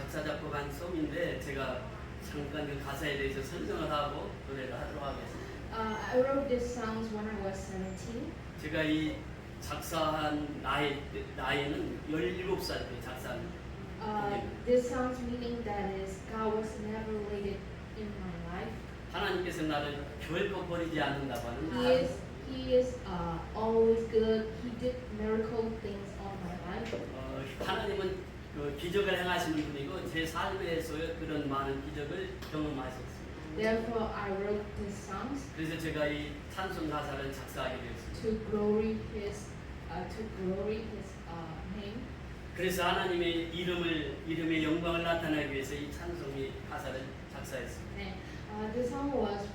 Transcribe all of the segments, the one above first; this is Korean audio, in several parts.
작사 작곡한 송인데 제가 잠깐 그 가사에 대해서 설명을 하고 노래를 하도록 하겠습니다. I wrote this songs when I was 17. 제가 이 작사한 나이는 17살 때 작사한 This songs meaning that is God was never related in my life. 하나님께서 나를 결코 버리지 않는다고 하는 He is always good. He did miracle things on my life. 하나님은 그 기적을 행하시는 분이고 제 삶에서 그런 많은 기적을 경험하셨습니다. Therefore, I wrote these songs 그래서 제가 이 찬송 가사를 작사하게 되었습니다. to glory His name. 그래서 하나님의 이름의 영광을 나타내기 위해서 이 찬송의 가사를 작사했습니다. 네, this song was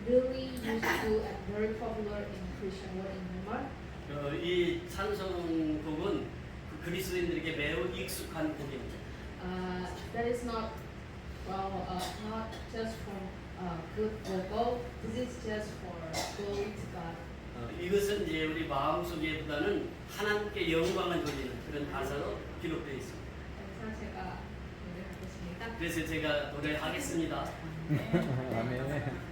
really useful and very popular in Christian world in Myanmar. 이 찬송곡은 그리스도인들에게 매우 익숙한 곡입니다. That is not not just from good vocal. This is just for glory to God. 이것은 이제 우리 마음속에보다는 하나님께 영광을 돌리는 그런 가사로 기록되어 있습니다. 그래서 제가 노래하겠습니다. 그래서 제가 노래하겠습니다. 아멘.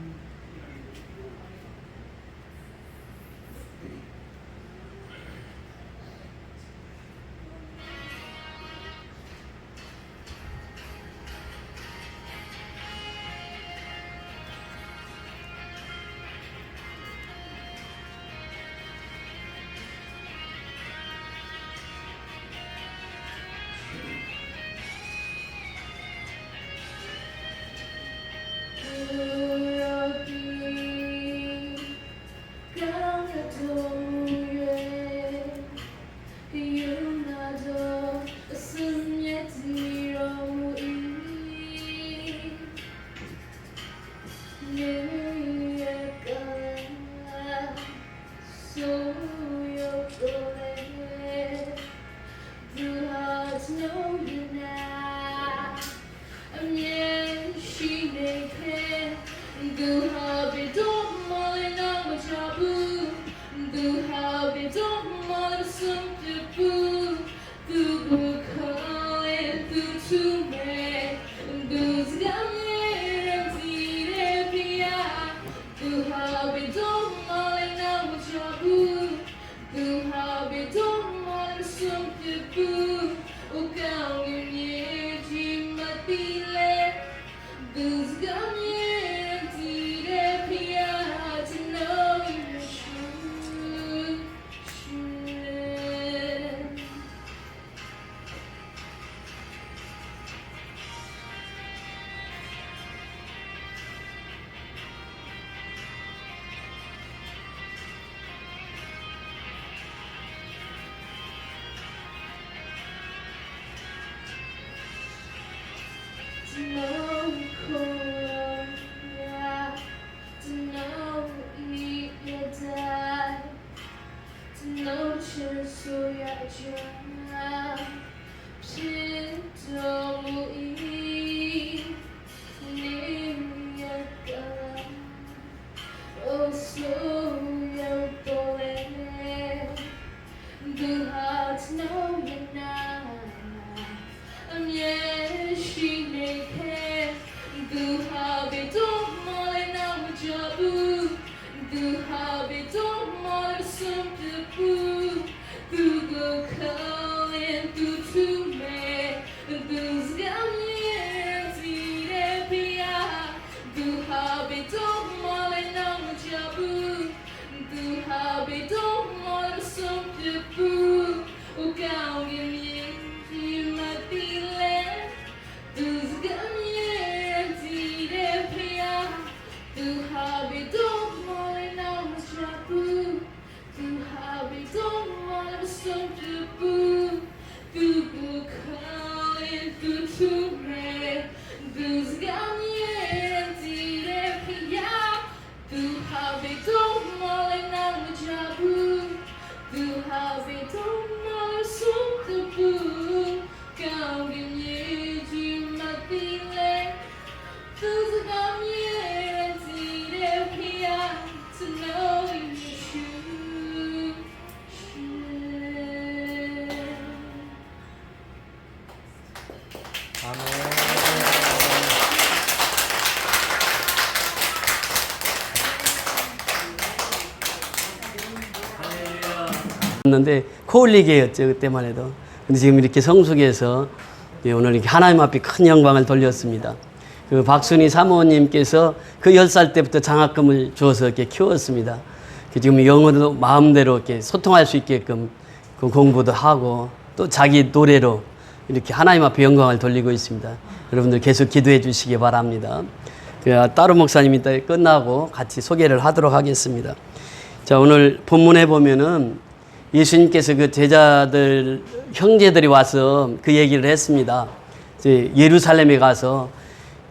했는데 코올리게였죠 그때만 해도. 근데 지금 이렇게 성숙해서 오늘 이렇게 하나님 앞에 큰 영광을 돌렸습니다. 그 박순희 사모님께서 그 10살 때부터 장학금을 주어서 이렇게 키웠습니다. 지금 영어도 마음대로 이렇게 소통할 수 있게끔 그 공부도 하고 또 자기 노래로 이렇게 하나님 앞에 영광을 돌리고 있습니다. 여러분들 계속 기도해 주시기 바랍니다. 따로 목사님이 이따 끝나고 같이 소개를 하도록 하겠습니다. 자, 오늘 본문에 보면은 예수님께서 그 제자들, 형제들이 와서 그 얘기를 했습니다. 이제 예루살렘에 가서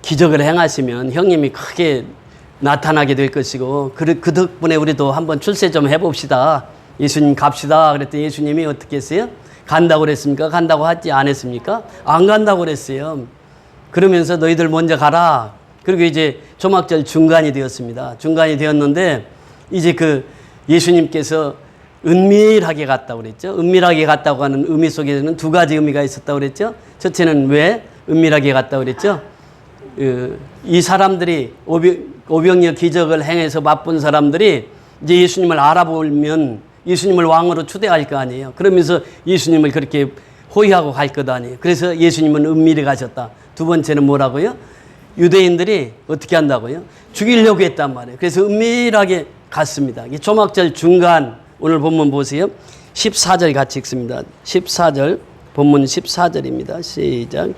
기적을 행하시면 형님이 크게 나타나게 될 것이고 그 덕분에 우리도 한번 출세 좀 해봅시다. 예수님 갑시다. 그랬더니 예수님이 어떻게 했어요? 간다고 그랬습니까? 간다고 하지 않았습니까? 안 간다고 그랬어요. 그러면서 너희들 먼저 가라. 그리고 이제 조막절 중간이 되었습니다. 중간이 되었는데 이제 그 예수님께서 은밀하게 갔다고 그랬죠. 은밀하게 갔다고 하는 의미 속에는 두 가지 의미가 있었다고 그랬죠. 첫째는 왜 은밀하게 갔다고 그랬죠. 이 사람들이 오병이어 기적을 행해서 맛본 사람들이 이제 예수님을 알아보면 예수님을 왕으로 초대할 거 아니에요. 그러면서 예수님을 그렇게 호위하고 갈 것 아니에요. 그래서 예수님은 은밀히 가셨다. 두 번째는 뭐라고요? 유대인들이 어떻게 한다고요? 죽이려고 했단 말이에요. 그래서 은밀하게 갔습니다. 조막절 중간 오늘 본문 보세요. 14절 같이 읽습니다. 14절 본문 14절입니다. 시작.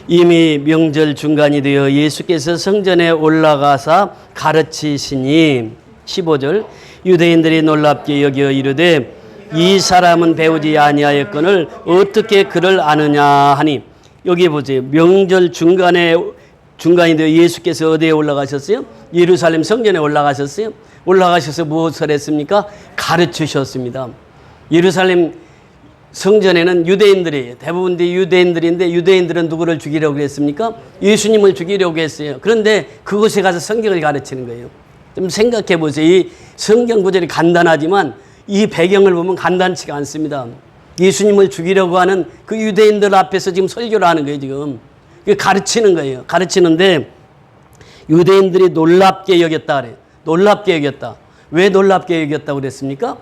이미 명절 중간이 되어 예수께서 성전에 올라가사 가르치시니 15절 유대인들이 놀랍게 여겨 이르되 이 사람은 배우지 아니하였거늘 어떻게 그를 아느냐 하니 여기 보세요. 명절 중간이 되어 예수께서 어디에 올라가셨어요? 예루살렘 성전에 올라가셨어요. 올라가셔서 무엇을 했습니까? 가르치셨습니다. 예루살렘 성전에는 유대인들이 대부분 유대인들인데 유대인들은 누구를 죽이려고 했습니까? 예수님을 죽이려고 했어요. 그런데 그곳에 가서 성경을 가르치는 거예요. 좀 생각해 보세요. 이 성경 구절이 간단하지만 이 배경을 보면 간단치가 않습니다. 예수님을 죽이려고 하는 그 유대인들 앞에서 지금 설교를 하는 거예요. 지금 가르치는 거예요. 가르치는데 유대인들이 놀랍게 여겼다 그래요. 놀랍게 여겼다. 왜 놀랍게 여겼다고 그랬습니까?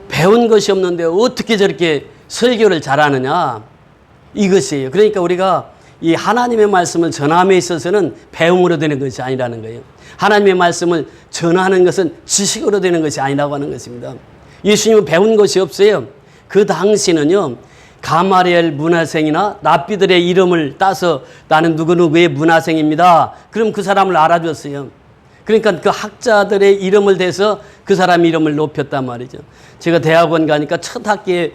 배운 것이 없는데 어떻게 저렇게 설교를 잘하느냐 이것이에요. 그러니까 우리가 이 하나님의 말씀을 전함에 있어서는 배움으로 되는 것이 아니라는 거예요. 하나님의 말씀을 전하는 것은 지식으로 되는 것이 아니라고 하는 것입니다. 예수님은 배운 것이 없어요. 그 당시는요. 가마리엘 문화생이나 랍비들의 이름을 따서 나는 누구누구의 문화생입니다. 그럼 그 사람을 알아줬어요. 그러니까 그 학자들의 이름을 대서 그 사람 이름을 높였단 말이죠. 제가 대학원 가니까 첫 학기에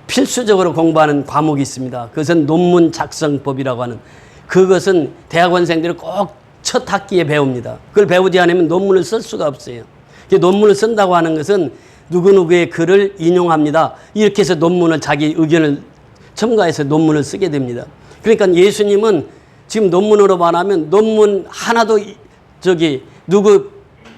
필수적으로 공부하는 과목이 있습니다. 그것은 논문 작성법이라고 하는 그것은 대학원생들이 꼭 첫 학기에 배웁니다. 그걸 배우지 않으면 논문을 쓸 수가 없어요. 논문을 쓴다고 하는 것은 누구누구의 글을 인용합니다. 이렇게 해서 논문을 자기 의견을 첨가해서 논문을 쓰게 됩니다. 그러니까 예수님은 지금 논문으로 말하면 논문 하나도 누구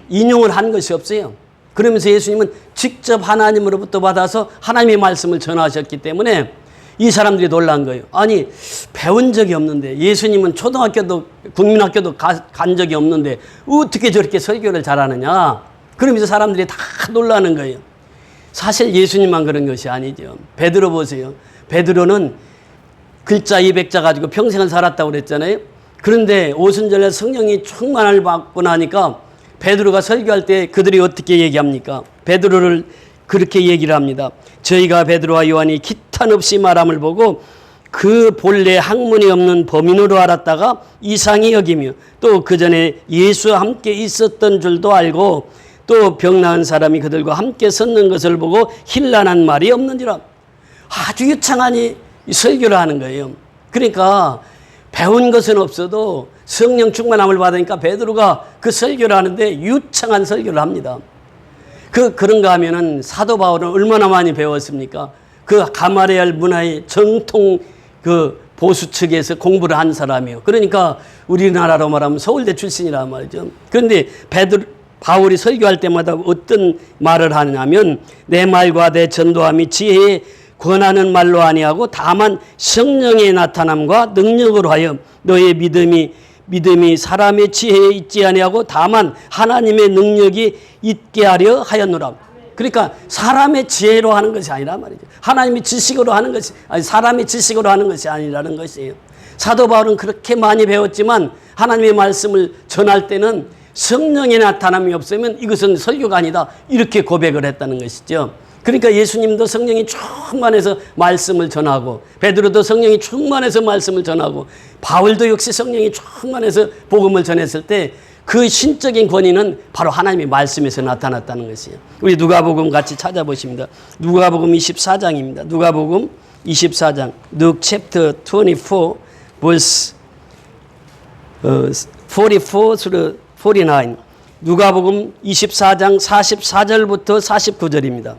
인용을 한 것이 없어요. 그러면서 예수님은 직접 하나님으로부터 받아서 하나님의 말씀을 전하셨기 때문에 이 사람들이 놀란 거예요. 아니 배운 적이 없는데 예수님은 초등학교도 국민학교도 간 적이 없는데 어떻게 저렇게 설교를 잘하느냐. 그러면서 사람들이 다 놀라는 거예요. 사실 예수님만 그런 것이 아니죠. 베드로 보세요. 베드로는 글자 200자 가지고 평생을 살았다고 그랬잖아요. 그런데 오순절날 성령이 충만을 받고 나니까 베드로가 설교할 때 그들이 어떻게 얘기합니까? 베드로를 그렇게 얘기를 합니다. 저희가 베드로와 요한이 기탄 없이 말함을 보고 그 본래 학문이 없는 범인으로 알았다가 이상히 여기며 또 그 전에 예수와 함께 있었던 줄도 알고 또 병 나은 사람이 그들과 함께 섰는 것을 보고 힐난한 말이 없는지라. 아주 유창하니 설교를 하는 거예요. 그러니까 배운 것은 없어도 성령 충만함을 받으니까 베드로가 그 설교를 하는데 유창한 설교를 합니다. 그런가 하면은 사도 바울은 얼마나 많이 배웠습니까? 그 가마리엘 문화의 정통 그 보수 측에서 공부를 한 사람이에요. 그러니까 우리나라로 말하면 서울대 출신이란 말이죠. 그런데 바울이 설교할 때마다 어떤 말을 하냐면 내 말과 내 전도함이 지혜의 권하는 말로 아니하고 다만 성령의 나타남과 능력으로 하여 너의 믿음이 사람의 지혜에 있지 아니하고 다만 하나님의 능력이 있게 하려 하였노라. 그러니까 사람의 지혜로 하는 것이 아니라 말이죠. 하나님의 지식으로 하는 것이 아니 사람의 지식으로 하는 것이 아니라는 것이에요. 사도 바울은 그렇게 많이 배웠지만 하나님의 말씀을 전할 때는 성령의 나타남이 없으면 이것은 설교가 아니다. 이렇게 고백을 했다는 것이죠. 그러니까 예수님도 성령이 충만해서 말씀을 전하고 베드로도 성령이 충만해서 말씀을 전하고 바울도 역시 성령이 충만해서 복음을 전했을 때 그 신적인 권위는 바로 하나님의 말씀에서 나타났다는 것이에요. 우리 누가복음 같이 찾아보십니다. 누가복음 24장입니다. 누가복음 24장 Luke chapter 24 verse 44 through 49 누가복음 24장 44절부터 49절입니다.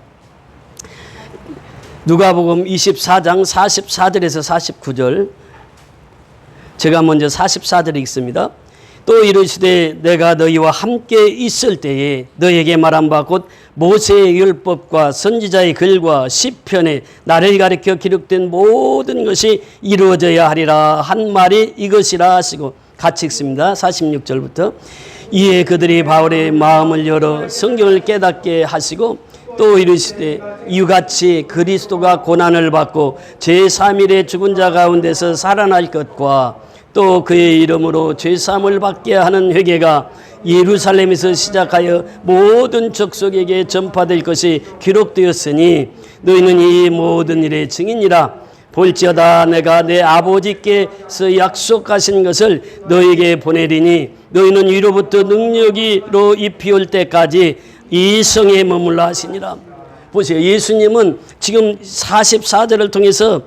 누가복음 24장 44절에서 49절 제가 먼저 44절 읽습니다. 또 이르시되 내가 너희와 함께 있을 때에 너희에게 말한 바 곧 모세의 율법과 선지자의 글과 시편에 나를 가리켜 기록된 모든 것이 이루어져야 하리라 한 말이 이것이라 하시고 같이 읽습니다. 46절부터 이에 그들이 바울의 마음을 열어 성경을 깨닫게 하시고 또 이르시되 이같이 그리스도가 고난을 받고 제3일에 죽은 자 가운데서 살아날 것과 또 그의 이름으로 죄사함을 받게 하는 회개가 예루살렘에서 시작하여 모든 족속에게 전파될 것이 기록되었으니 너희는 이 모든 일의 증인이라. 볼지어다 내가 내 아버지께서 약속하신 것을 너희에게 보내리니 너희는 위로부터 능력으로 입히올 때까지 이 성에 머물라 하시니라. 보세요. 예수님은 지금 44절을 통해서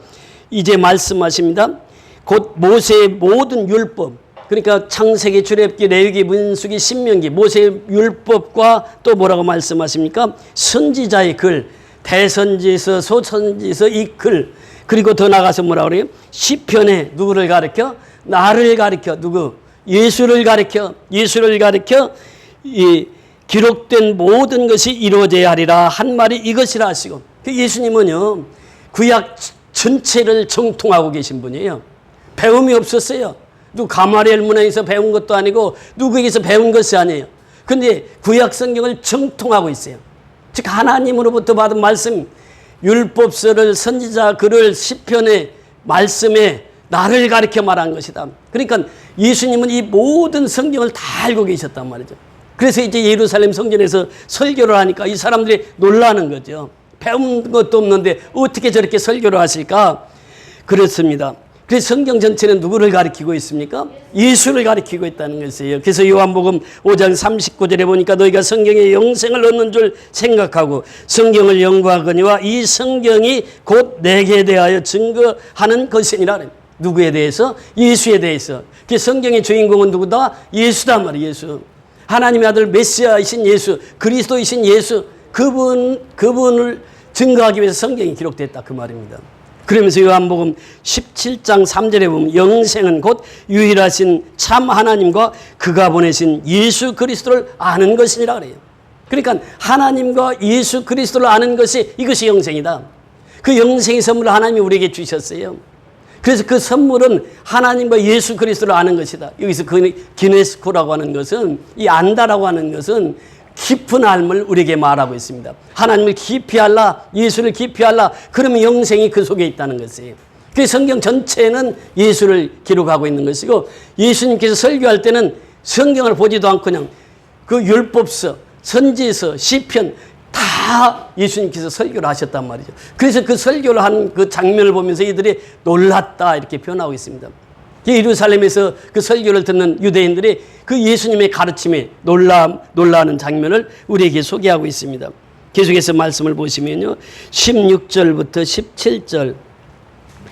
이제 말씀하십니다. 곧 모세의 모든 율법, 그러니까 창세기, 출애굽기, 레위기, 민수기, 신명기, 모세의 율법과 또 뭐라고 말씀하십니까? 선지자의 글, 대선지서, 소선지서 이 글, 그리고 더 나가서 뭐라고 그래요? 시편에 누구를 가리켜? 나를 가리켜. 누구? 예수를 가리켜. 예수를 가리켜 이 기록된 모든 것이 이루어져야 하리라 한 말이 이것이라 하시고, 예수님은요 구약 전체를 정통하고 계신 분이에요. 배움이 없었어요. 누구 가마리엘 문화에서 배운 것도 아니고 누구에게서 배운 것이 아니에요. 그런데 구약 성경을 정통하고 있어요. 즉 하나님으로부터 받은 말씀, 율법서를, 선지자 글을, 시편의 말씀에 나를 가리켜 말한 것이다. 그러니까 예수님은 이 모든 성경을 다 알고 계셨단 말이죠. 그래서 이제 예루살렘 성전에서 설교를 하니까 이 사람들이 놀라는 거죠. 배운 것도 없는데 어떻게 저렇게 설교를 하실까? 그렇습니다. 그래서 성경 전체는 누구를 가리키고 있습니까? 예수를 가리키고 있다는 것이에요. 그래서 요한복음 5장 39절에 보니까 너희가 성경의 영생을 얻는 줄 생각하고 성경을 연구하거니와 이 성경이 곧 내게 대하여 증거하는 것이니라. 누구에 대해서? 예수에 대해서. 그래서 성경의 주인공은 누구다? 예수단 말이에요. 예수. 하나님의 아들 메시아이신 예수, 그리스도이신 예수, 그분을 증거하기 위해서 성경이 기록됐다 그 말입니다. 그러면서 요한복음 17장 3절에 보면 영생은 곧 유일하신 참 하나님과 그가 보내신 예수 그리스도를 아는 것이니라 그래요. 그러니까 하나님과 예수 그리스도를 아는 것이 이것이 영생이다. 그 영생의 선물을 하나님이 우리에게 주셨어요. 그래서 그 선물은 하나님과 예수 그리스도를 아는 것이다. 여기서 그 기네스코라고 하는 것은, 이 안다라고 하는 것은 깊은 알을 우리에게 말하고 있습니다. 하나님을 깊이 알라, 예수를 깊이 알라, 그러면 영생이 그 속에 있다는 것이에요. 그 성경 전체는 예수를 기록하고 있는 것이고, 예수님께서 설교할 때는 성경을 보지도 않고 그냥 그 율법서, 선지서, 시편 다 예수님께서 설교를 하셨단 말이죠. 그래서 그 설교를 하는 그 장면을 보면서 이들이 놀랐다 이렇게 표현하고 있습니다. 예루살렘에서 그 설교를 듣는 유대인들이 그 예수님의 가르침에 놀라는 장면을 우리에게 소개하고 있습니다. 계속해서 말씀을 보시면요. 16절부터 17절,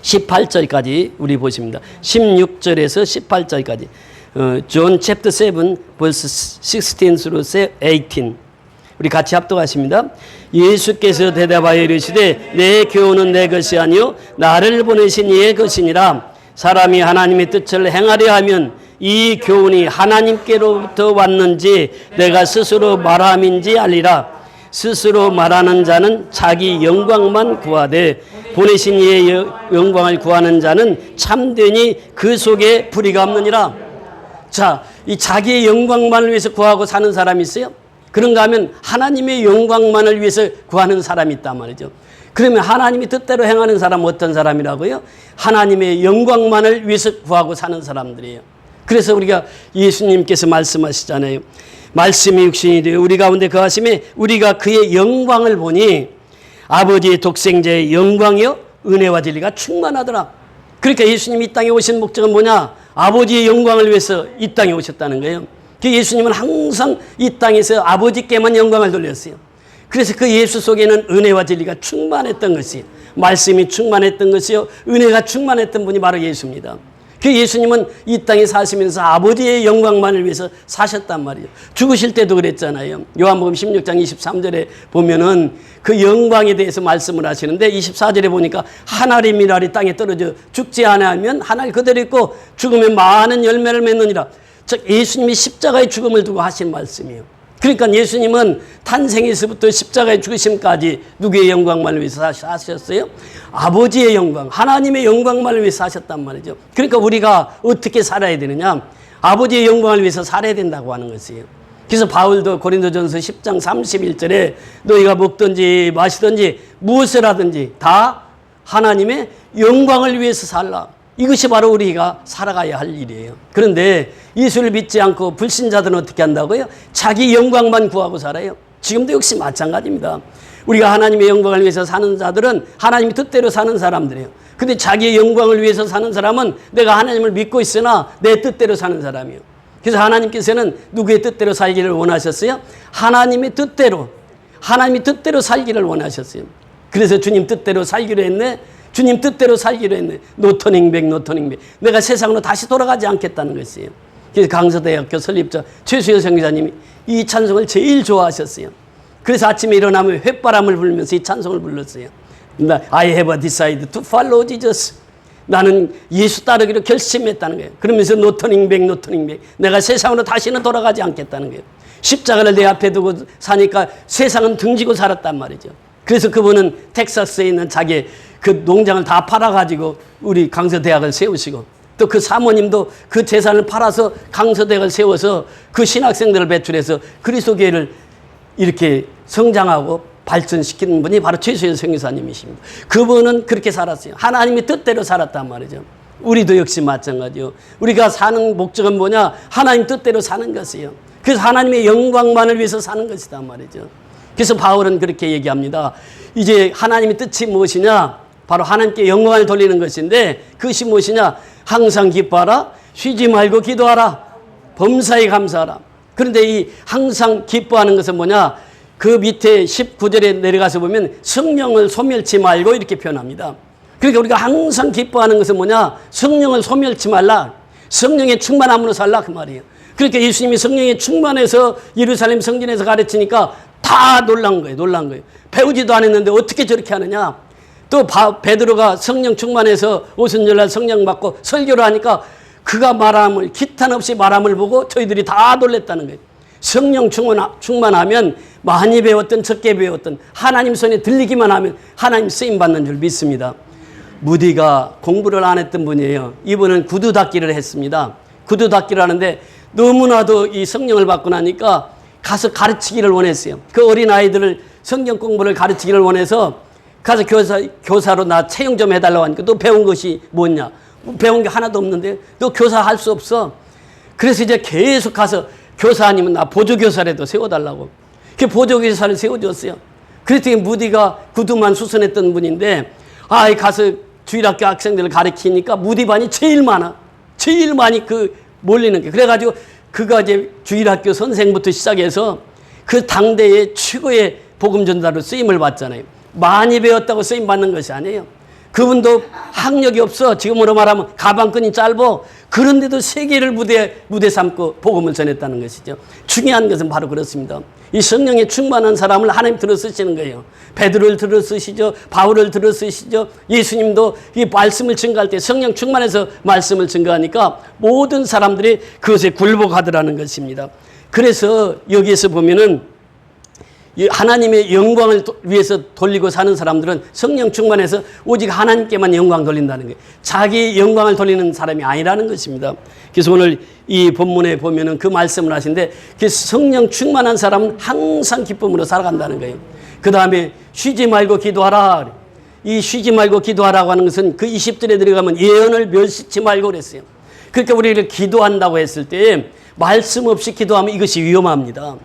18절까지 우리 보십니다. 16절에서 18절까지. John chapter 7, verse 16 through 18. 우리 같이 합독하십니다. 예수께서 대답하여 이르시되 내 교훈은 내 것이 아니요 나를 보내신 이의 것이니라. 사람이 하나님의 뜻을 행하려 하면 이 교훈이 하나님께로부터 왔는지 내가 스스로 말함인지 알리라. 스스로 말하는 자는 자기 영광만 구하되 보내신 이의 영광을 구하는 자는 참되니 그 속에 불의가 없느니라. 자, 이 자기의 영광만을 위해서 구하고 사는 사람이 있어요? 그런가 하면 하나님의 영광만을 위해서 구하는 사람이 있단 말이죠. 그러면 하나님이 뜻대로 행하는 사람은 어떤 사람이라고요? 하나님의 영광만을 위해서 구하고 사는 사람들이에요. 그래서 우리가 예수님께서 말씀하시잖아요. 말씀이 육신이 되어 우리 가운데 거하심에 우리가 그의 영광을 보니 아버지의 독생자의 영광이요 은혜와 진리가 충만하더라. 그러니까 예수님이 이 땅에 오신 목적은 뭐냐? 아버지의 영광을 위해서 이 땅에 오셨다는 거예요. 예수님은 항상 이 땅에서 아버지께만 영광을 돌렸어요. 그래서 그 예수 속에는 은혜와 진리가 충만했던 것이, 말씀이 충만했던 것이요 은혜가 충만했던 분이 바로 예수입니다. 그 예수님은 이 땅에 사시면서 아버지의 영광만을 위해서 사셨단 말이에요. 죽으실 때도 그랬잖아요. 요한복음 16장 23절에 보면은 그 영광에 대해서 말씀을 하시는데 24절에 보니까 한 알이 밀알이 땅에 떨어져 죽지 않으면 한 알 그대로 있고 죽으면 많은 열매를 맺느니라. 즉 예수님이 십자가의 죽음을 두고 하신 말씀이에요. 그러니까 예수님은 탄생에서부터 십자가의 죽으심까지 누구의 영광만을 위해서 사셨어요? 아버지의 영광, 하나님의 영광만을 위해서 사셨단 말이죠. 그러니까 우리가 어떻게 살아야 되느냐? 아버지의 영광을 위해서 살아야 된다고 하는 것이에요. 그래서 바울도 고린도전서 10장 31절에 너희가 먹든지 마시든지 무엇을 하든지 다 하나님의 영광을 위해서 살라. 이것이 바로 우리가 살아가야 할 일이에요. 그런데 예수를 믿지 않고 불신자들은 어떻게 한다고요? 자기 영광만 구하고 살아요. 지금도 역시 마찬가지입니다. 우리가 하나님의 영광을 위해서 사는 자들은 하나님의 뜻대로 사는 사람들이에요. 근데 자기의 영광을 위해서 사는 사람은 내가 하나님을 믿고 있으나 내 뜻대로 사는 사람이에요. 그래서 하나님께서는 누구의 뜻대로 살기를 원하셨어요? 하나님의 뜻대로 살기를 원하셨어요. 그래서 주님 뜻대로 살기로 했네. 주님 뜻대로 살기로 했네. 노터닝백. 내가 세상으로 다시 돌아가지 않겠다는 것이에요. 그래서 강서대학교 설립자 최수연 선교사님이 이 찬송을 제일 좋아하셨어요. 그래서 아침에 일어나면 휘바람을 불면서 이 찬송을 불렀어요. I have decided to follow Jesus. 나는 예수 따르기로 결심했다는 거예요. 그러면서 노터닝백. 내가 세상으로 다시는 돌아가지 않겠다는 거예요. 십자가를 내 앞에 두고 사니까 세상은 등지고 살았단 말이죠. 그래서 그분은 텍사스에 있는 자기 그 농장을 다 팔아가지고 우리 강서대학을 세우시고 또 그 사모님도 그 재산을 팔아서 강서대학을 세워서 그 신학생들을 배출해서 그리스도교회를 이렇게 성장하고 발전시키는 분이 바로 최수연 선교사님이십니다. 그분은 그렇게 살았어요. 하나님의 뜻대로 살았단 말이죠. 우리도 역시 마찬가지요. 우리가 사는 목적은 뭐냐? 하나님 뜻대로 사는 것이에요. 그래서 하나님의 영광만을 위해서 사는 것이다 말이죠. 그래서 바울은 그렇게 얘기합니다. 이제 하나님의 뜻이 무엇이냐? 바로 하나님께 영광을 돌리는 것인데 그것이 무엇이냐? 항상 기뻐하라. 쉬지 말고 기도하라. 범사에 감사하라. 그런데 이 항상 기뻐하는 것은 뭐냐? 그 밑에 19절에 내려가서 보면 성령을 소멸치 말고 이렇게 표현합니다. 그러니까 우리가 항상 기뻐하는 것은 뭐냐? 성령을 소멸치 말라. 성령의 충만함으로 살라 그 말이에요. 그러니까 예수님이 성령에 충만해서 예루살렘 성전에서 가르치니까 다 놀란 거예요. 배우지도 않았는데 어떻게 저렇게 하느냐? 또 베드로가 성령 충만해서 오순절날 성령 받고 설교를 하니까 그가 말함을 기탄 없이 말함을 보고 저희들이 다 놀랬다는 거예요. 성령 충만하면 많이 배웠든 적게 배웠든 하나님 손에 들리기만 하면 하나님 쓰임 받는 줄 믿습니다. 무디가 공부를 안 했던 분이에요. 이분은 구두 닦기를 했습니다. 구두 닦기를 하는데 너무나도 이 성령을 받고 나니까 가서 가르치기를 원했어요. 그 어린 아이들을 성경 공부를 가르치기를 원해서 가서 교사로 나 채용 좀 해달라고 하니까 너 배운 것이 뭐냐? 배운 게 하나도 없는데 너 교사 할 수 없어. 그래서 이제 계속 가서 교사 아니면 나 보조교사라도 세워달라고. 그 보조교사를 세워줬어요. 그랬더니 무디가 구두만 수선했던 분인데 가서 주일학교 학생들을 가르치니까 무디 반이 제일 많이 그 몰리는 게. 그래가지고 그가 이제 주일학교 선생부터 시작해서 그 당대의 최고의 복음 전달로 쓰임을 받잖아요. 많이 배웠다고 쓰임 받는 것이 아니에요. 그분도 학력이 없어. 지금으로 말하면 가방끈이 짧어. 그런데도 세계를 무대 삼고 복음을 전했다는 것이죠. 중요한 것은 바로 그렇습니다. 이 성령에 충만한 사람을 하나님 들어 쓰시는 거예요. 베드로를 들어 쓰시죠. 바울을 들어 쓰시죠. 예수님도 이 말씀을 증거할 때 성령 충만해서 말씀을 증거하니까 모든 사람들이 그것에 굴복하더라는 것입니다. 그래서 여기에서 보면은 이 하나님의 영광을 위해서 돌리고 사는 사람들은 성령 충만해서 오직 하나님께만 영광 돌린다는 거예요. 자기 영광을 돌리는 사람이 아니라는 것입니다. 그래서 오늘 이 본문에 보면은 그 말씀을 하시는데, 그 성령 충만한 사람은 항상 기쁨으로 살아간다는 거예요. 그 다음에 쉬지 말고 기도하라. 이 쉬지 말고 기도하라고 하는 것은 그 20절에 들어가면 예언을 멸시치 말고 그랬어요. 그러니까 우리를 기도한다고 했을 때 말씀 없이 기도하면 이것이 위험합니다.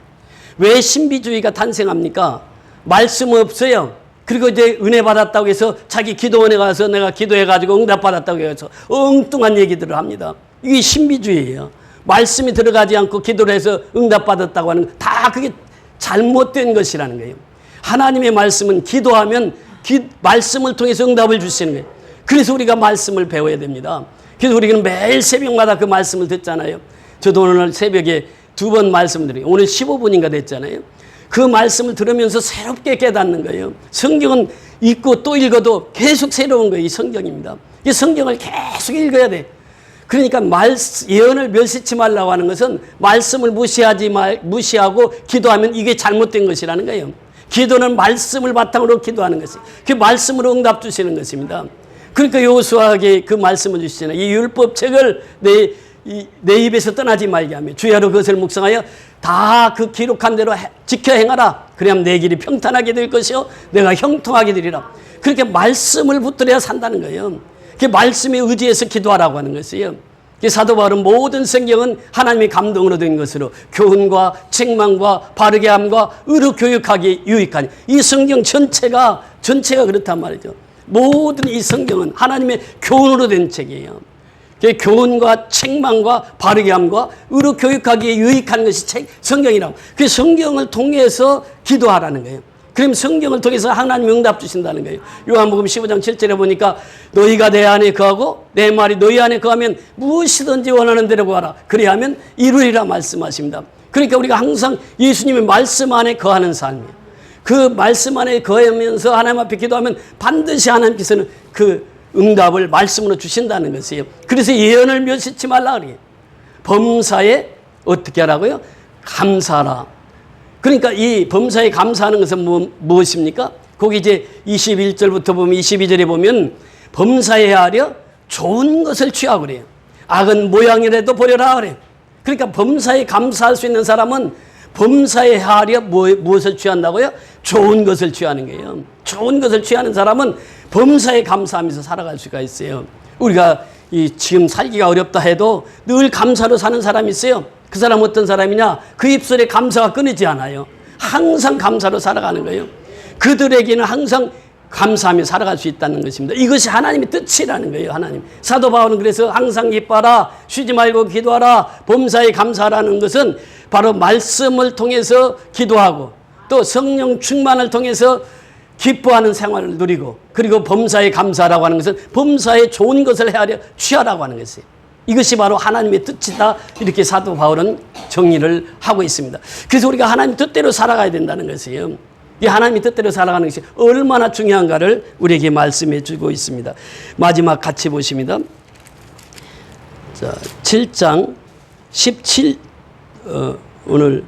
왜 신비주의가 탄생합니까? 말씀 없어요. 그리고 이제 은혜 받았다고 해서 자기 기도원에 가서 내가 기도해가지고 응답 받았다고 해서 엉뚱한 얘기들을 합니다. 이게 신비주의예요. 말씀이 들어가지 않고 기도를 해서 응답 받았다고 하는 다 그게 잘못된 것이라는 거예요. 하나님의 말씀은 기도하면 말씀을 통해서 응답을 주시는 거예요. 그래서 우리가 말씀을 배워야 됩니다. 그래서 우리는 매일 새벽마다 그 말씀을 듣잖아요. 저도 오늘 새벽에 2번 말씀을 드려요. 오늘 15분인가 됐잖아요. 그 말씀을 들으면서 새롭게 깨닫는 거예요. 성경은 읽고 또 읽어도 계속 새로운 거예요. 이 성경입니다. 이 성경을 계속 읽어야 돼. 그러니까 예언을 멸시치 말라고 하는 것은 말씀을 무시하고 기도하면 이게 잘못된 것이라는 거예요. 기도는 말씀을 바탕으로 기도하는 것이에요. 그 말씀으로 응답 주시는 것입니다. 그러니까 여호수아에게 그 말씀을 주시잖아요. 이 율법책을 내 입에서 떠나지 말게 하며 주야로 그것을 묵상하여 다 그 기록한 대로 지켜 행하라. 그래야만 내 길이 평탄하게 될 것이요 내가 형통하게 되리라. 그렇게 말씀을 붙들어야 산다는 거예요. 그 말씀에 의지해서 기도하라고 하는 것이에요. 사도 바울은 모든 성경은 하나님의 감동으로 된 것으로 교훈과 책망과 바르게 함과 의로 교육하기에 유익하니, 이 성경 전체가 그렇단 말이죠. 모든 이 성경은 하나님의 교훈으로 된 책이에요. 교훈과 책망과 바르게 함과 의로 교육하기에 유익한 것이 성경이라고. 그 성경을 통해서 기도하라는 거예요. 그럼 성경을 통해서 하나님 응답 주신다는 거예요. 요한복음 15장 7절에 보니까 너희가 내 안에 거하고 내 말이 너희 안에 거하면 무엇이든지 원하는 대로 구하라. 그리하면 이루리라 말씀하십니다. 그러니까 우리가 항상 예수님의 말씀 안에 거하는 삶이에요. 그 말씀 안에 거하면서 하나님 앞에 기도하면 반드시 하나님께서는 그 응답을 말씀으로 주신다는 것이에요. 그래서 예언을 멸시치 말라 그래요. 범사에 어떻게 하라고요? 감사하라. 그러니까 이 범사에 감사하는 것은 무엇입니까? 거기 이제 21절부터 보면 22절에 보면 범사에 하려 좋은 것을 취하고 그래요. 악은 모양이라도 버려라 그래요. 그러니까 범사에 감사할 수 있는 사람은 범사에 하려 무엇을 취한다고요? 좋은 것을 취하는 거예요. 좋은 것을 취하는 사람은 범사에 감사하면서 살아갈 수가 있어요. 우리가 지금 살기가 어렵다 해도 늘 감사로 사는 사람이 있어요. 그 사람 어떤 사람이냐? 그 입술에 감사가 끊이지 않아요. 항상 감사로 살아가는 거예요. 그들에게는 항상 감사하며 살아갈 수 있다는 것입니다. 이것이 하나님의 뜻이라는 거예요. 하나님. 사도 바울은 그래서 항상 기뻐하라, 쉬지 말고 기도하라, 범사에 감사하라는 것은 바로 말씀을 통해서 기도하고 또 성령 충만을 통해서 기뻐하는 생활을 누리고, 그리고 범사에 감사하라고 하는 것은 범사에 좋은 것을 헤아려 취하라고 하는 것이에요. 이것이 바로 하나님의 뜻이다. 이렇게 사도 바울은 정리를 하고 있습니다. 그래서 우리가 하나님 뜻대로 살아가야 된다는 것이에요. 이 하나님의 뜻대로 살아가는 것이 얼마나 중요한가를 우리에게 말씀해 주고 있습니다. 마지막 같이 보십니다. 자, 7장 17 오늘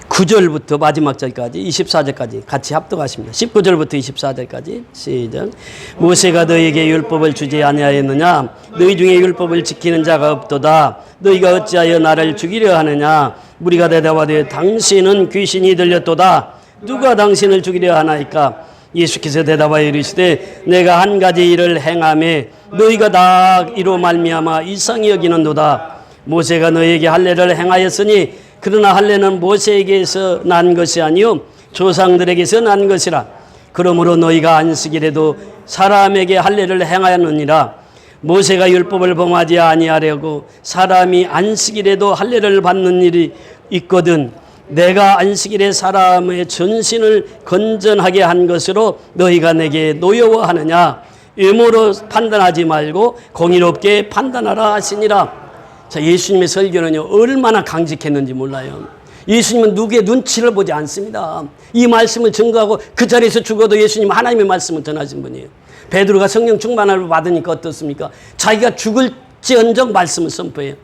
19절부터 마지막 절까지 24절까지 같이 합독하십니다. 19절부터 24절까지 시작. 모세가 너희에게 율법을 주지 아니하였느냐? 너희 중에 율법을 지키는 자가 없도다. 너희가 어찌하여 나를 죽이려 하느냐? 무리가 대답하되 당신은 귀신이 들렸도다. 누가 당신을 죽이려 하나이까? 예수께서 대답하여 이르시되 내가 한 가지 일을 행하매 너희가 다 이로 말미암아 이상히 여기는도다. 모세가 너희에게 할례를 행하였으니 그러나 할례는 모세에게서 난 것이 아니요 조상들에게서 난 것이라. 그러므로 너희가 안식일에도 사람에게 할례를 행하였느니라. 모세가 율법을 범하지 아니하려고 사람이 안식일에도 할례를 받는 일이 있거든 내가 안식일에 사람의 전신을 건전하게 한 것으로 너희가 내게 노여워하느냐? 음모로 판단하지 말고 공의롭게 판단하라 하시니라. 자, 예수님의 설교는요 얼마나 강직했는지 몰라요. 예수님은 누구의 눈치를 보지 않습니다. 이 말씀을 증거하고 그 자리에서 죽어도 예수님은 하나님의 말씀을 전하신 분이에요. 베드로가 성령 충만함을 받으니까 어떻습니까? 자기가 죽을지언정 말씀을 선포해요.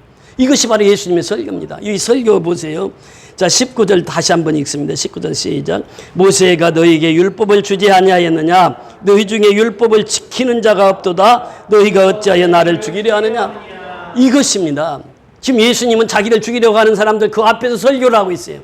이것이 바로 예수님의 설교입니다. 이 설교 보세요. 자, 19절 다시 한번 읽습니다. 19절 시작. 모세가 너희에게 율법을 주지 아니하였느냐? 너희 중에 율법을 지키는 자가 없도다. 너희가 어찌하여 나를 죽이려 하느냐? 이것입니다. 지금 예수님은 자기를 죽이려고 하는 사람들 그 앞에서 설교를 하고 있어요.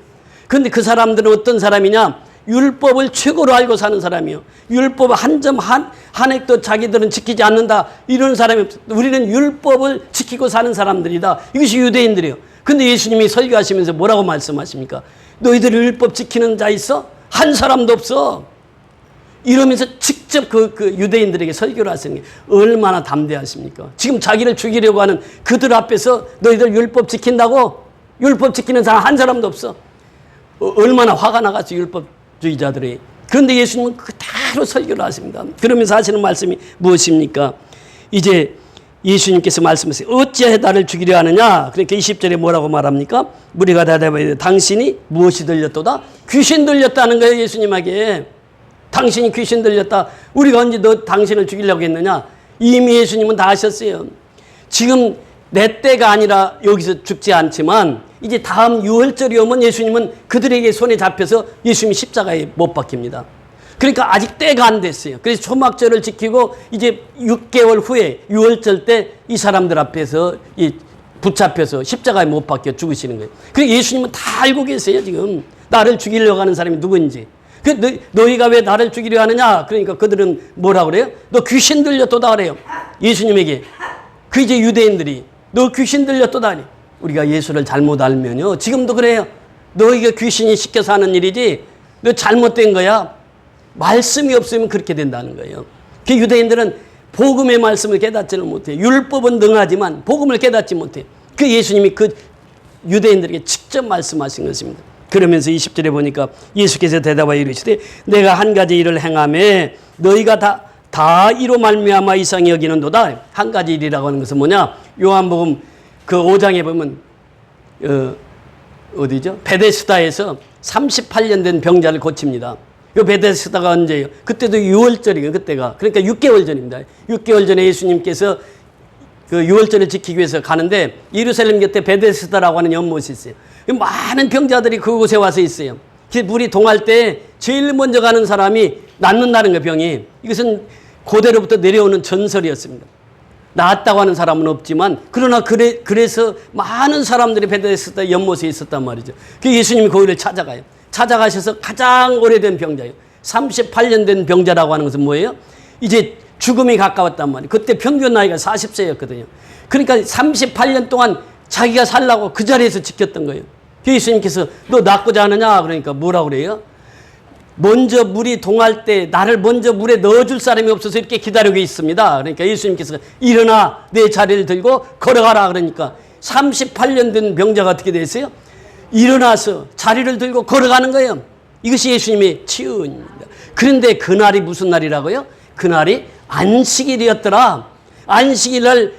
그런데 그 사람들은 어떤 사람이냐? 율법을 최고로 알고 사는 사람이요. 율법 한 점 한 획도 자기들은 지키지 않는다. 이런 사람이 없어. 우리는 율법을 지키고 사는 사람들이다. 이것이 유대인들이에요. 근데 예수님이 설교하시면서 뭐라고 말씀하십니까? 너희들 율법 지키는 자 있어? 한 사람도 없어. 이러면서 직접 그 유대인들에게 설교를 하시는 게 얼마나 담대하십니까? 지금 자기를 죽이려고 하는 그들 앞에서 너희들 율법 지킨다고? 율법 지키는 사람 한 사람도 없어. 얼마나 화가 나갔어, 율법주의자들이. 그런데 예수님은 그대로 설교를 하십니다. 그러면서 하시는 말씀이 무엇입니까? 이제 예수님께서 말씀하세요. 어찌하여 나를 죽이려 하느냐? 그러니까 20절에 뭐라고 말합니까? 무리가 대답하되 당신이 무엇이 들렸도다? 귀신 들렸다는 거예요, 예수님에게. 당신이 귀신 들렸다. 우리가 언제 너 당신을 죽이려고 했느냐? 이미 예수님은 다 하셨어요. 지금 내 때가 아니라 여기서 죽지 않지만 이제 다음 유월절이 오면 예수님은 그들에게 손에 잡혀서 예수님이 십자가에 못 박힙니다. 그러니까 아직 때가 안 됐어요. 그래서 초막절을 지키고 이제 6개월 후에 유월절 때 이 사람들 앞에서 붙잡혀서 십자가에 못 박혀 죽으시는 거예요. 그러니까 예수님은 다 알고 계세요. 지금 나를 죽이려고 하는 사람이 누구인지. 너희가 왜 나를 죽이려 하느냐? 그러니까 그들은 뭐라고 그래요? 너 귀신 들렸도다 그래요. 예수님에게. 그 이제 유대인들이 너 귀신 들렸도다 그래요. 우리가 예수를 잘못 알면요. 지금도 그래요. 너희가 귀신이 시켜서 하는 일이지 너 잘못된 거야. 말씀이 없으면 그렇게 된다는 거예요. 그 유대인들은 복음의 말씀을 깨닫지는 못해요. 율법은 능하지만 복음을 깨닫지 못해요. 그 예수님이 그 유대인들에게 직접 말씀하신 것입니다. 그러면서 20절에 보니까 예수께서 대답하여 이르시되 내가 한 가지 일을 행하매 너희가 다 이로 말미암아 이상히 여기는도다. 한 가지 일이라고 하는 것은 뭐냐? 요한복음 그 5장에 보면 어디죠? 베데스다에서 38년 된 병자를 고칩니다. 이 베데스다가 언제예요? 그때도 6월절이에요. 그때가. 그러니까 6개월 전입니다. 6개월 전에 예수님께서 그 6월절을 지키기 위해서 가는데 예루살렘 곁에 베데스다라고 하는 연못이 있어요. 많은 병자들이 그곳에 와서 있어요. 물이 동할 때 제일 먼저 가는 사람이 낫는다는 거예요, 병이. 이것은 고대로부터 내려오는 전설이었습니다. 나았다고 하는 사람은 없지만 그러나 그래서 많은 사람들이 베데스다 연못에 있었단 말이죠. 그 예수님이 거기를 찾아가요. 찾아가셔서 가장 오래된 병자예요. 38년 된 병자라고 하는 것은 뭐예요? 이제 죽음이 가까웠단 말이에요. 그때 평균 나이가 40세였거든요. 그러니까 38년 동안 자기가 살라고 그 자리에서 지켰던 거예요. 예수님께서 너 낫고자 하느냐? 그러니까 뭐라고 그래요? 먼저 물이 동할 때 나를 먼저 물에 넣어줄 사람이 없어서 이렇게 기다리고 있습니다. 그러니까 예수님께서 일어나 내 자리를 들고 걸어가라 그러니까 38년 된 병자가 어떻게 됐어요? 일어나서 자리를 들고 걸어가는 거예요. 이것이 예수님의 치유입니다. 그런데 그날이 무슨 날이라고요? 그날이 안식일이었더라. 안식일날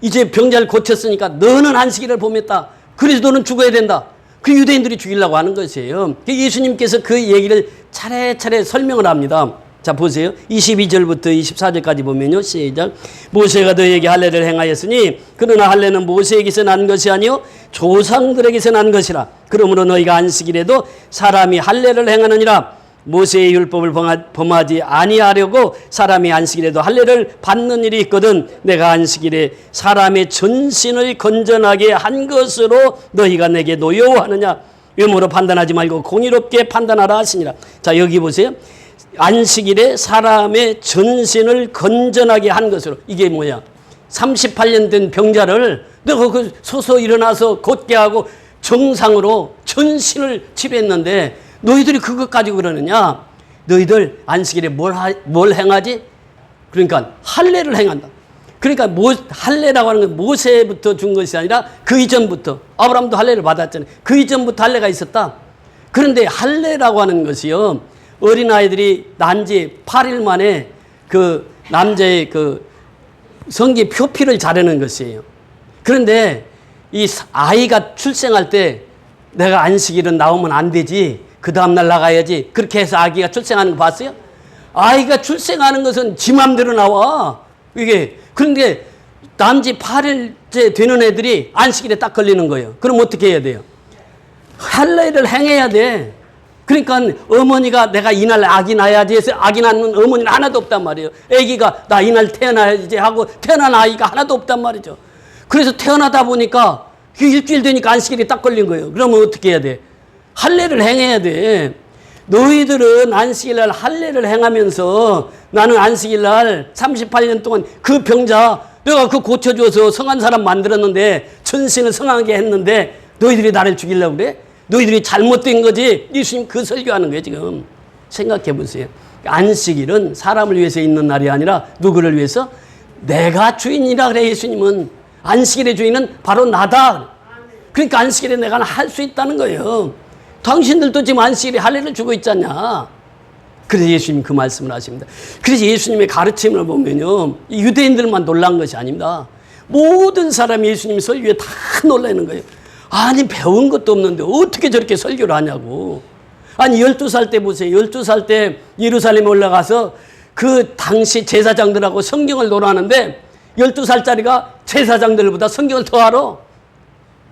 이제 병자를 고쳤으니까 너는 안식일을 범했다. 그래서 너는 죽어야 된다. 그 유대인들이 죽이려고 하는 것이에요. 예수님께서 그 얘기를 차례차례 설명을 합니다. 자, 보세요. 22절부터 24절까지 보면요. 시작. 모세가 너희에게 할례를 행하였으니 그러나 할례는 모세에게서 난 것이 아니요 조상들에게서 난 것이라. 그러므로 너희가 안식일에도 사람이 할례를 행하느니라. 모세의 율법을 범하지 아니하려고 사람이 안식일에도 할례를 받는 일이 있거든. 내가 안식일에 사람의 전신을 건전하게 한 것으로 너희가 내게 노여워하느냐. 외모로 판단하지 말고 공의롭게 판단하라 하시니라. 자, 여기 보세요. 안식일에 사람의 전신을 건전하게 한 것으로. 이게 뭐야? 38년 된 병자를 너가 그 서서 일어나서 곧게 하고 정상으로 전신을 치료했는데 너희들이 그것 가지고 그러느냐? 너희들 안식일에 뭘 행하지? 그러니까 할례를 행한다. 그러니까 할례라고 하는 건 모세부터 준 것이 아니라 그 이전부터 아브라함도 할례를 받았잖아요. 그 이전부터 할례가 있었다. 그런데 할례라고 하는 것이요. 어린아이들이 난 지 8일 만에 그 남자의 그 성기 표피를 자르는 것이에요. 그런데 이 아이가 출생할 때 내가 안식일은 나오면 안 되지. 그 다음날 나가야지. 그렇게 해서 아기가 출생하는 거 봤어요? 아이가 출생하는 것은 지 맘대로 나와. 이게. 그런데 남지 8일째 되는 애들이 안식일에 딱 걸리는 거예요. 그럼 어떻게 해야 돼요? 할례를 행해야 돼. 그러니까 어머니가 내가 이날 아기 낳아야지 해서 아기 낳는 어머니는 하나도 없단 말이에요. 아기가 나 이날 태어나야지 하고 태어난 아이가 하나도 없단 말이죠. 그래서 태어나다 보니까 그 일주일 되니까 안식일이 딱 걸린 거예요. 그러면 어떻게 해야 돼? 할례를 행해야 돼. 너희들은 안식일날 할례를 행하면서 나는 안식일날 38년 동안 그 병자 내가 그 고쳐줘서 성한 사람 만들었는데 전신을 성하게 했는데 너희들이 나를 죽이려고 그래? 너희들이 잘못된 거지. 예수님 그 설교하는 거예요 지금. 생각해 보세요. 안식일은 사람을 위해서 있는 날이 아니라 누구를 위해서? 내가 주인이라 그래. 예수님은 안식일의 주인은 바로 나다. 그러니까 안식일에 내가 할 수 있다는 거예요. 당신들도 지금 안식일에 할례를 주고 있잖냐. 그래서 예수님 그 말씀을 하십니다. 그래서 예수님의 가르침을 보면요, 유대인들만 놀란 것이 아닙니다. 모든 사람이 예수님 설교에 다 놀라는 거예요. 아니 배운 것도 없는데 어떻게 저렇게 설교를 하냐고. 아니 12살 때 보세요. 12살 때 예루살렘에 올라가서 그 당시 제사장들하고 성경을 논하는데 12살짜리가 제사장들보다 성경을 더 알아.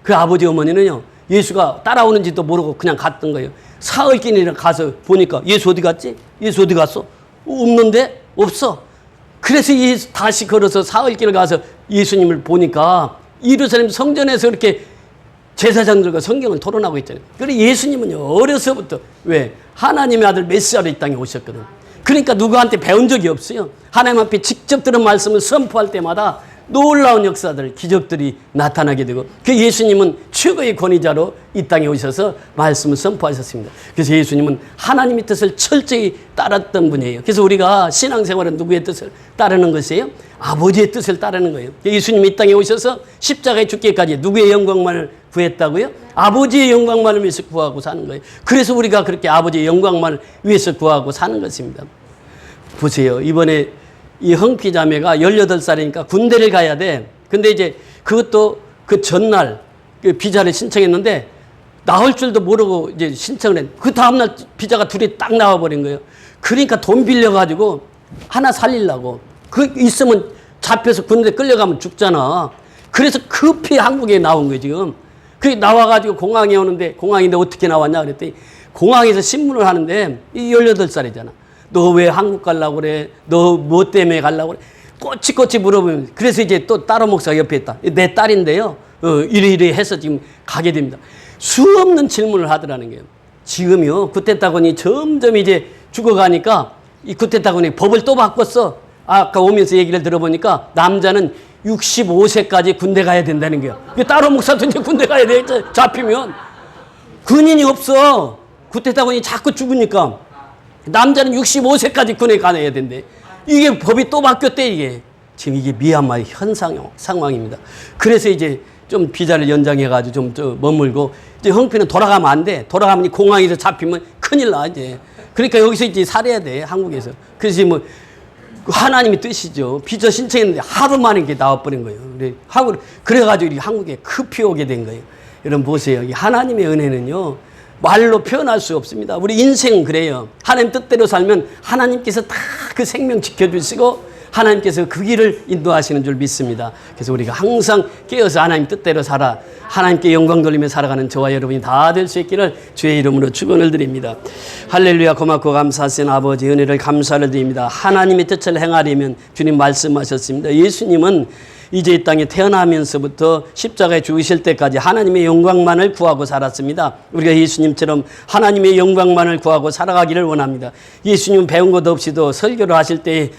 그 아버지 어머니는요, 예수가 따라오는지도 모르고 그냥 갔던 거예요. 사흘길이나 가서 보니까 예수 어디 갔지? 예수 어디 갔어? 없는데? 없어. 그래서 예수 다시 걸어서 사흘길을 가서 예수님을 보니까 예루살렘 성전에서 이렇게 제사장들과 성경을 토론하고 있잖아요. 그래서 예수님은요, 어려서부터 왜? 하나님의 아들 메시아로 이 땅에 오셨거든. 그러니까 누구한테 배운 적이 없어요. 하나님 앞에 직접 들은 말씀을 선포할 때마다 놀라운 역사들, 기적들이 나타나게 되고 그 예수님은 최고의 권위자로 이 땅에 오셔서 말씀을 선포하셨습니다. 그래서 예수님은 하나님의 뜻을 철저히 따랐던 분이에요. 그래서 우리가 신앙생활은 누구의 뜻을 따르는 것이에요? 아버지의 뜻을 따르는 거예요. 예수님이 이 땅에 오셔서 십자가에 죽기까지 누구의 영광만을 구했다고요? 아버지의 영광만을 위해서 구하고 사는 거예요. 그래서 우리가 그렇게 아버지의 영광만을 위해서 구하고 사는 것입니다. 보세요. 이번에 이 흥피 자매가 18살이니까 군대를 가야 돼. 근데 이제 그것도 그 전날 그 비자를 신청했는데 나올 줄도 모르고 이제 신청을 했. 그 다음날 비자가 둘이 딱 나와버린 거예요. 그러니까 돈 빌려가지고 하나 살리려고. 그 있으면 잡혀서 군대 끌려가면 죽잖아. 그래서 급히 한국에 나온 거예요, 지금. 그 나와가지고 공항에 오는데, 공항인데 어떻게 나왔냐 그랬더니 공항에서 신문을 하는데 이 18살이잖아. 너 왜 한국 가려고 그래? 너 뭐 때문에 가려고 그래? 꼬치꼬치 물어보면, 그래서 이제 또 따로 목사가 옆에 있다. 내 딸인데요. 이래 해서 지금 가게 됩니다. 수없는 질문을 하더라는 거예요. 지금요, 구테타군이 점점 이제 죽어가니까 이 구테타군이 법을 또 바꿨어. 아까 오면서 얘기를 들어보니까 남자는 65세까지 군대 가야 된다는 거예요. 따로 목사도 이제 군대 가야 돼. 잡히면. 군인이 없어. 구테타군이 자꾸 죽으니까. 남자는 65세까지 군에 가야 된대. 이게 법이 또 바뀌었대, 이게. 지금 이게 미얀마의 상황입니다. 그래서 이제 좀 비자를 연장해가지고 좀 머물고, 이제 형피는 돌아가면 안 돼. 돌아가면 공항에서 잡히면 큰일 나, 이제. 그러니까 여기서 이제 살아야 돼, 한국에서. 그래서 뭐, 하나님의 뜻이죠. 비자 신청했는데 하루 만에 이게 나와버린 거예요. 그래가지고 한국에 급히 오게 된 거예요. 여러분 보세요. 이 하나님의 은혜는요, 말로 표현할 수 없습니다. 우리 인생은 그래요. 하나님 뜻대로 살면 하나님께서 다 그 생명 지켜주시고 하나님께서 그 길을 인도하시는 줄 믿습니다. 그래서 우리가 항상 깨어서 하나님 뜻대로 살아 하나님께 영광 돌리며 살아가는 저와 여러분이 다 될 수 있기를 주의 이름으로 축원을 드립니다. 할렐루야. 고맙고 감사하신 아버지 은혜를 감사를 드립니다. 하나님의 뜻을 행하려면 주님 말씀하셨습니다. 예수님은 이제 이 땅에 태어나면서부터 십자가에 죽으실 때까지 하나님의 영광만을 구하고 살았습니다. 우리가 예수님처럼 하나님의 영광만을 구하고 살아가기를 원합니다. 예수님은 배운 것 없이도 설교를 하실 때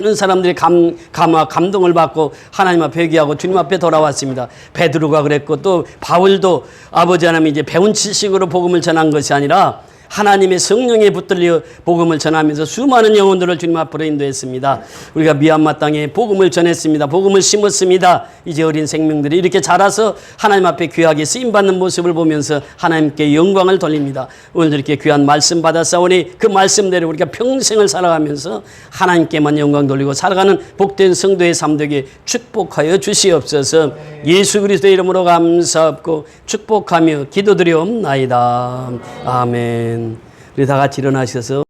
많은 사람들이 감동을 받고 하나님 앞에 회개하고 주님 앞에 돌아왔습니다. 베드로가 그랬고 또 바울도 아버지 하나님이 이제 배운 지식으로 복음을 전한 것이 아니라 하나님의 성령에 붙들려 복음을 전하면서 수많은 영혼들을 주님 앞으로 인도했습니다. 우리가 미얀마 땅에 복음을 전했습니다. 복음을 심었습니다. 이제 어린 생명들이 이렇게 자라서 하나님 앞에 귀하게 쓰임받는 모습을 보면서 하나님께 영광을 돌립니다. 오늘 이렇게 귀한 말씀 받았사오니 그 말씀대로 우리가 평생을 살아가면서 하나님께만 영광 돌리고 살아가는 복된 성도의 삶 되게 축복하여 주시옵소서. 예수 그리스도의 이름으로 감사하고 축복하며 기도드리옵나이다. 아멘. 우리 다 같이 일어나셔서